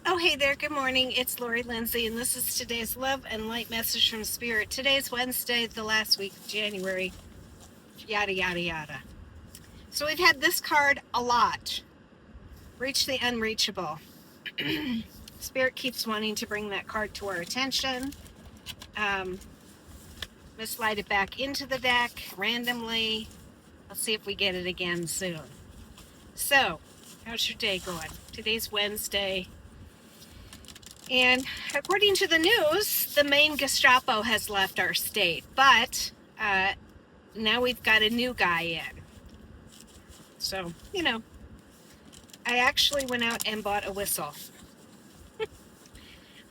Oh, hey there. Good morning. It's Laurie, Lynnsee, and this is today's love and light message from Spirit. Today's Wednesday, the last week of January. Yada, yada, yada. So we've had this card a lot. Reach the unreachable. Spirit keeps wanting to bring that card to our attention. Let's slide it back into the deck randomly. Let's see if we get it again soon. So, how's your day going? Today's Wednesday. And according to the news, the main Gestapo has left our state, but now we've got a new guy in. So, I actually went out and bought a whistle.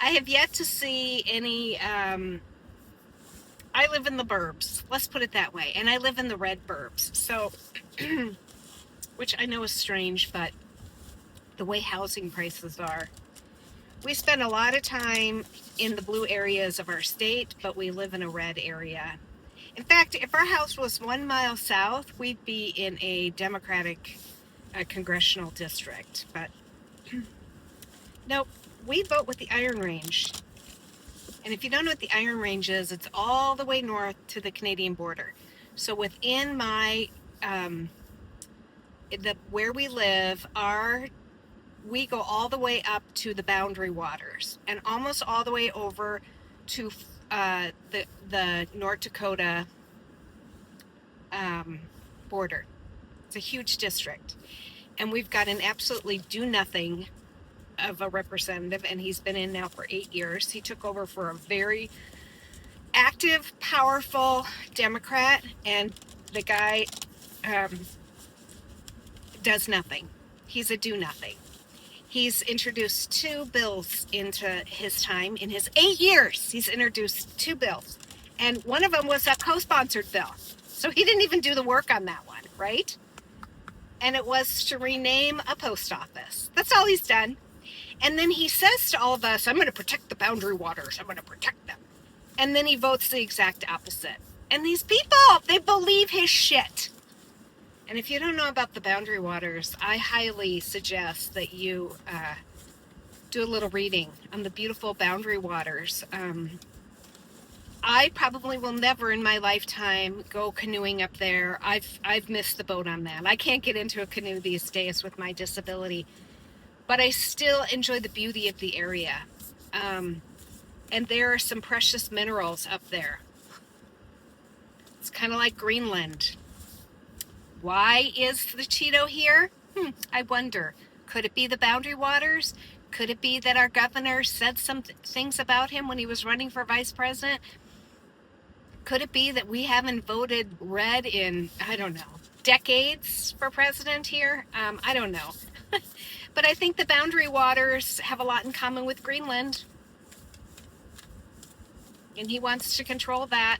I have yet to see any, I live in the burbs, let's put it that way, and I live in the red burbs. So, which I know is strange, but the way housing prices are, we spend a lot of time in the blue areas of our state, but we live in a red area. In fact, if our house was 1 mile south, we'd be in a Democratic congressional district. But nope, we vote with the Iron Range. And if you don't know what the Iron Range is, it's all the way north to the Canadian border. So within my, where we live, we go all the way up to the boundary waters and almost all the way over to the North Dakota border. It's a huge district. And we've got an absolutely do-nothing of a representative, and he's been in now for 8 years. He took over for a very active, powerful Democrat, and the guy does nothing. He's a do-nothing. He's introduced 2 bills into his time. In his 8 years, he's introduced 2 bills. And one of them was a co-sponsored bill. So he didn't even do the work on that one, right? And it was to rename a post office. That's all he's done. And then he says to all of us, I'm going to protect the boundary waters. I'm going to protect them. And then he votes the exact opposite. And these people, they believe his shit. And if you don't know about the boundary waters, I highly suggest that you do a little reading on the beautiful boundary waters. I probably will never in my lifetime go canoeing up there. I've missed the boat on that. I can't get into a canoe these days with my disability, but I still enjoy the beauty of the area. And there are some precious minerals up there. It's kind of like Greenland. Why is the Cheeto here? I wonder. Could it be the boundary waters? Could it be that our governor said some things about him when he was running for vice president? Could it be that we haven't voted red in, I don't know, decades for president here? I don't know. But I think the boundary waters have a lot in common with Greenland. And he wants to control that.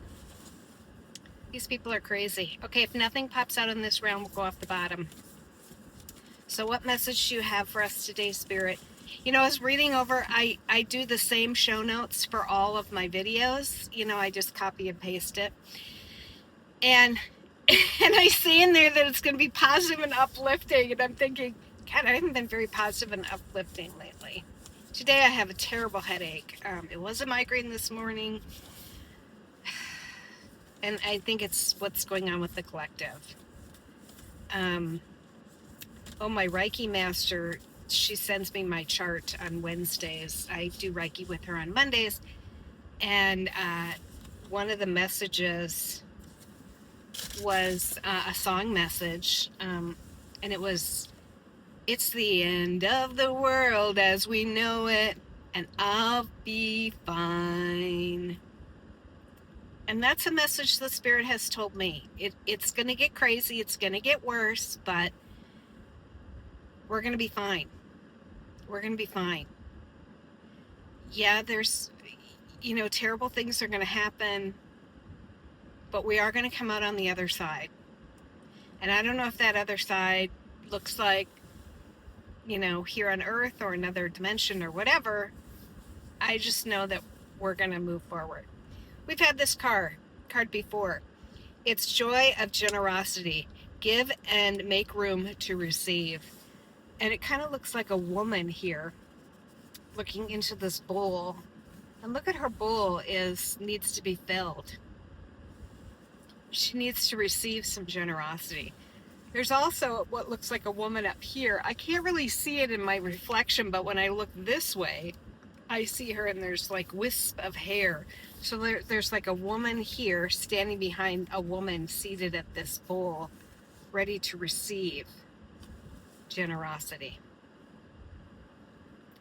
These people are crazy. Okay, if nothing pops out in this round, we'll go off the bottom. So what message do you have for us today, Spirit? I was reading over, I do the same show notes for all of my videos. I just copy and paste it. And I see in there that it's going to be positive and uplifting. And I'm thinking, God, I haven't been very positive and uplifting lately. Today I have a terrible headache. It was a migraine this morning. And I think it's what's going on with the collective. My Reiki master, she sends me my chart on Wednesdays. I do Reiki with her on Mondays. And one of the messages was a song message. And it was, it's the end of the world as we know it, and I'll be fine. And that's a message the Spirit has told me. It's going to get crazy. It's going to get worse, but we're going to be fine. We're going to be fine. Yeah, there's, terrible things are going to happen, but we are going to come out on the other side. And I don't know if that other side looks like, here on Earth or another dimension or whatever. I just know that we're going to move forward. We've had this card before. It's joy of generosity. Give and make room to receive. And it kind of looks like a woman here. looking into this bowl. And look at her bowl needs to be filled. She needs to receive some generosity. There's also what looks like a woman up here. I can't really see it in my reflection, but when I look this way, I see her and there's like wisps of hair. So there's like a woman here standing behind a woman seated at this bowl, ready to receive generosity.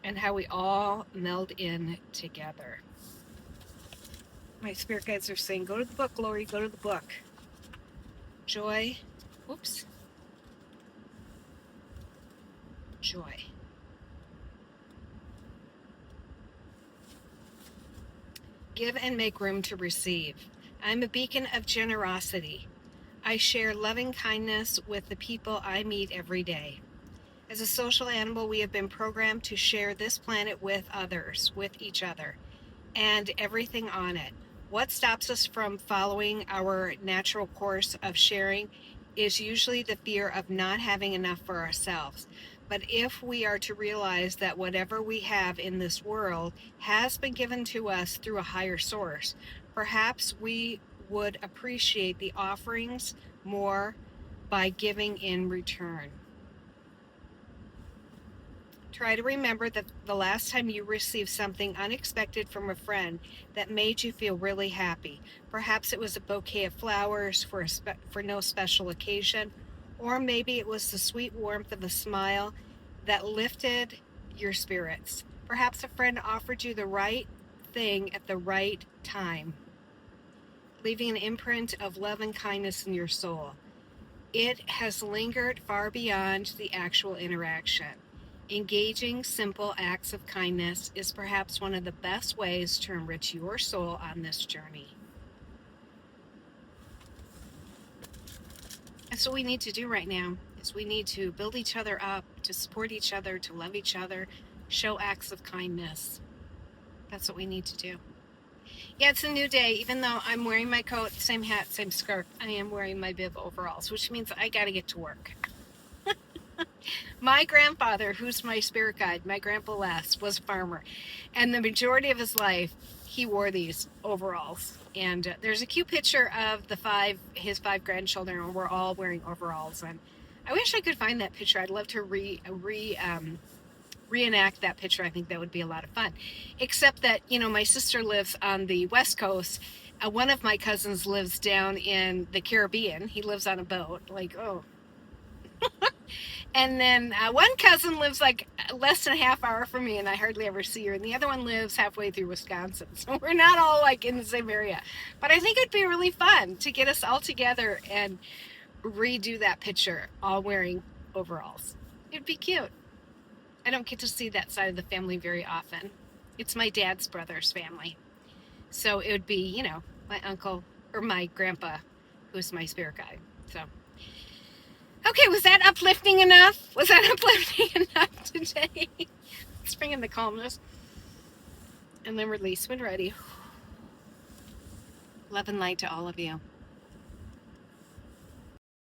And how we all meld in together. My spirit guides are saying, go to the book, Laurie, go to the book. Joy. Oops. Joy. Give and make room to receive. I'm a beacon of generosity. I share loving kindness with the people I meet every day. As a social animal, we have been programmed to share this planet with others, with each other, and everything on it. What stops us from following our natural course of sharing is usually the fear of not having enough for ourselves. But if we are to realize that whatever we have in this world has been given to us through a higher source, perhaps we would appreciate the offerings more by giving in return. Try to remember that the last time you received something unexpected from a friend that made you feel really happy. Perhaps it was a bouquet of flowers for no special occasion, or maybe it was the sweet warmth of a smile that lifted your spirits. Perhaps a friend offered you the right thing at the right time, leaving an imprint of love and kindness in your soul. It has lingered far beyond the actual interaction. Engaging simple acts of kindness is perhaps one of the best ways to enrich your soul on this journey. That's what we need to do right now, is we need to build each other up, to support each other, to love each other, show acts of kindness. That's what we need to do. Yeah, it's a new day. Even though I'm wearing my coat, same hat, same scarf, I am wearing my bib overalls, which means I got to get to work. My grandfather, who's my spirit guide, my grandpa Les, was a farmer. And the majority of his life, he wore these overalls. And there's a cute picture of his five grandchildren, and we're all wearing overalls. And I wish I could find that picture. I'd love to reenact that picture. I think that would be a lot of fun. Except that, my sister lives on the West Coast. One of my cousins lives down in the Caribbean. He lives on a boat. And then one cousin lives like less than a half hour from me, and I hardly ever see her. And the other one lives halfway through Wisconsin. So we're not all like in the same area. But I think it'd be really fun to get us all together and redo that picture, all wearing overalls. It'd be cute. I don't get to see that side of the family very often. It's my dad's brother's family. So it would be, my uncle or my grandpa, who's my spirit guide. So. Okay, was that uplifting enough? Was that uplifting enough today? Let's bring in the calmness. And then release when ready. Love and light to all of you.